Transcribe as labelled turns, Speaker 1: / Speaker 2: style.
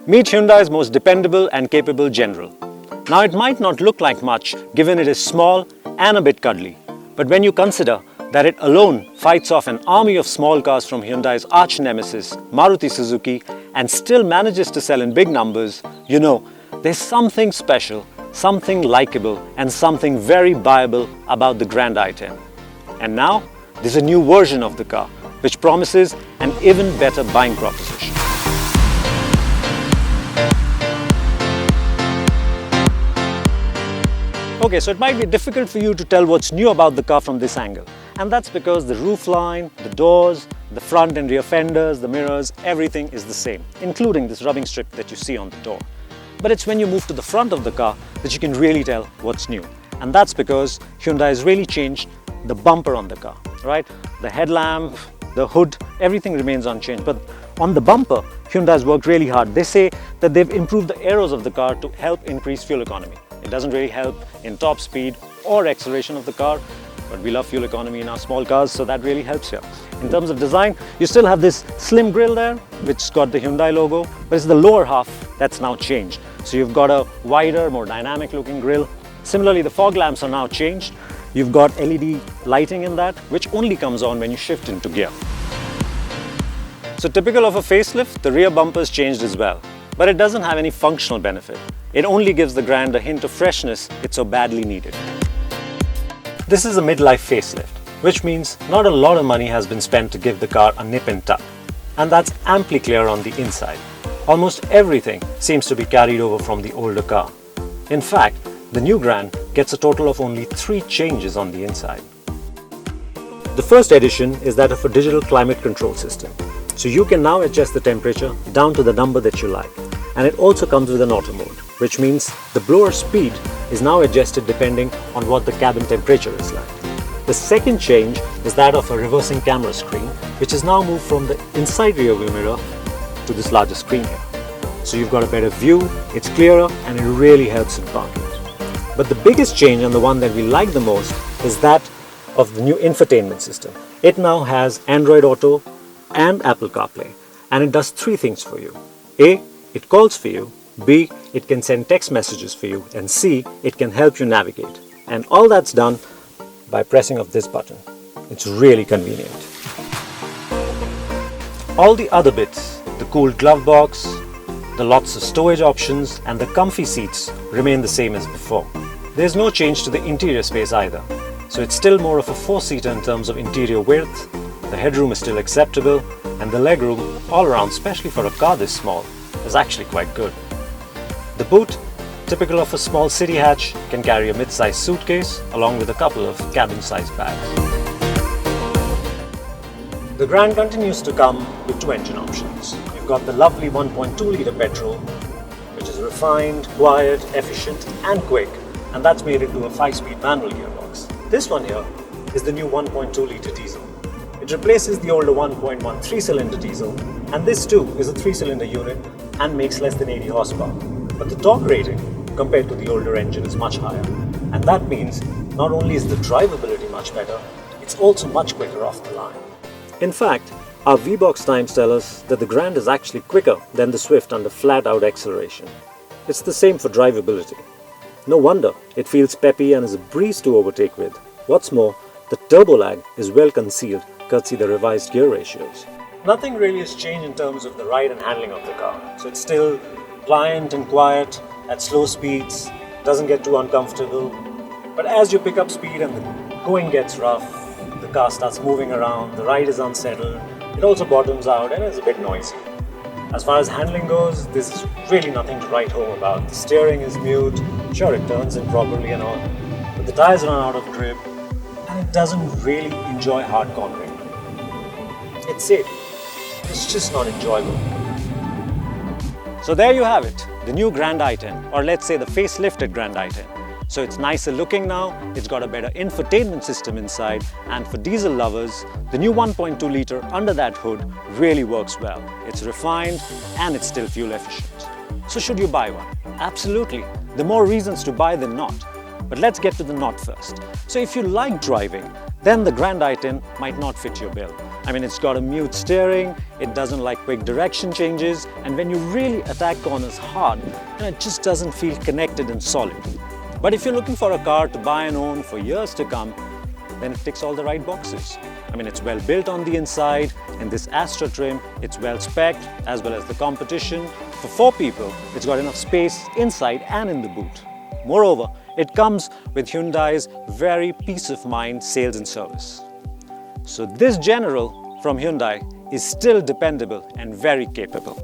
Speaker 1: Meet Hyundai's most dependable and capable General. Now it might not look like much given it is small and a bit cuddly, but when you consider that it alone fights off an army of small cars from Hyundai's arch nemesis, Maruti Suzuki, and still manages to sell in big numbers, you know there's something special, something likable, and something very buyable about the Grand i10. And now, there's a new version of the car, which promises an even better buying proposition. Okay, so it might be difficult for you to tell what's new about the car from this angle. And that's because the roofline, the doors, the front and rear fenders, the mirrors, everything is the same, including this rubbing strip that you see on the door. But it's when you move to the front of the car that you can really tell what's new. And that's because Hyundai has really changed the bumper on the car, right? The headlamp, the hood, everything remains unchanged. But on the bumper, Hyundai has worked really hard. They say that they've improved the aeros of the car to help increase fuel economy. It doesn't really help in top speed or acceleration of the car, but we love fuel economy in our small cars, so that really helps here. In terms of design, you still have this slim grille there, which's got the Hyundai logo, but it's the lower half that's now changed. So you've got a wider, more dynamic looking grille. Similarly, the fog lamps are now changed. You've got LED lighting in that, which only comes on when you shift into gear. So typical of a facelift, the rear bumper is changed as well, but it doesn't have any functional benefit. It only gives the Grand a hint of freshness it so badly needed. This is a midlife facelift, which means not a lot of money has been spent to give the car a nip and tuck. And that's amply clear on the inside. Almost everything seems to be carried over from the older car. In fact, the new Grand gets a total of only 3 changes on the inside. The first addition is that of a digital climate control system. So you can now adjust the temperature down to the number that you like. And it also comes with an auto mode, which means the blower speed is now adjusted depending on what the cabin temperature is like. The second change is that of a reversing camera screen, which is now moved from the inside rear view mirror to this larger screen here. So you've got a better view, it's clearer, and it really helps in parking. But the biggest change, and the one that we like the most, is that of the new infotainment system. It now has Android Auto and Apple CarPlay, and it does 3 things for you. A, it calls for you. B, it can send text messages for you. And C, it can help you navigate. And all that's done by pressing of this button. It's really convenient. All the other bits, the cooled glove box, the lots of storage options, and the comfy seats remain the same as before. There's no change to the interior space either. So it's still more of a 4-seater in terms of interior width, the headroom is still acceptable, and the legroom all around, especially for a car this small, is actually quite good. The boot, typical of a small city hatch, can carry a mid-sized suitcase along with a couple of cabin-sized bags. The Grand continues to come with 2 engine options. You've got the lovely 1.2-litre petrol, which is refined, quiet, efficient and quick, and that's made into a 5-speed manual gearbox. This one here is the new 1.2-litre diesel. It replaces the older 1.1 3-cylinder diesel, and this too is a 3-cylinder unit and makes less than 80 horsepower. But the torque rating compared to the older engine is much higher, and that means not only is the drivability much better, it's also much quicker off the line. In fact, our VBox times tell us that the Grand is actually quicker than the Swift under flat-out acceleration. It's the same for drivability. No wonder it feels peppy and is a breeze to overtake with. What's more, the turbo lag is well concealed courtesy the revised gear ratios. Nothing really has changed in terms of the ride and handling of the car, so it's still pliant and quiet at slow speeds, doesn't get too uncomfortable. But as you pick up speed and the going gets rough, the car starts moving around, the ride is unsettled, it also bottoms out and is a bit noisy. As far as handling goes, there's really nothing to write home about. The steering is mute, sure it turns in properly and all, but the tires run out of grip and it doesn't really enjoy hard cornering. It's safe, it's just not enjoyable. So there you have it, the new Grand i10, or let's say the facelifted Grand i10. So it's nicer looking now, it's got a better infotainment system inside, and for diesel lovers, the new 1.2 litre under that hood really works well. It's refined and it's still fuel efficient. So should you buy one? Absolutely. There are more reasons to buy than not. But let's get to the not first. So if you like driving, then the Grand i10 might not fit your bill. I mean, it's got a mute steering, it doesn't like quick direction changes, and when you really attack corners hard, it just doesn't feel connected and solid. But if you're looking for a car to buy and own for years to come, then it ticks all the right boxes. I mean, it's well built on the inside. In this Astra trim, it's well spec'd, as well as the competition. For 4 people, it's got enough space inside and in the boot. Moreover, it comes with Hyundai's very peace of mind sales and service. So this General from Hyundai is still dependable and very capable.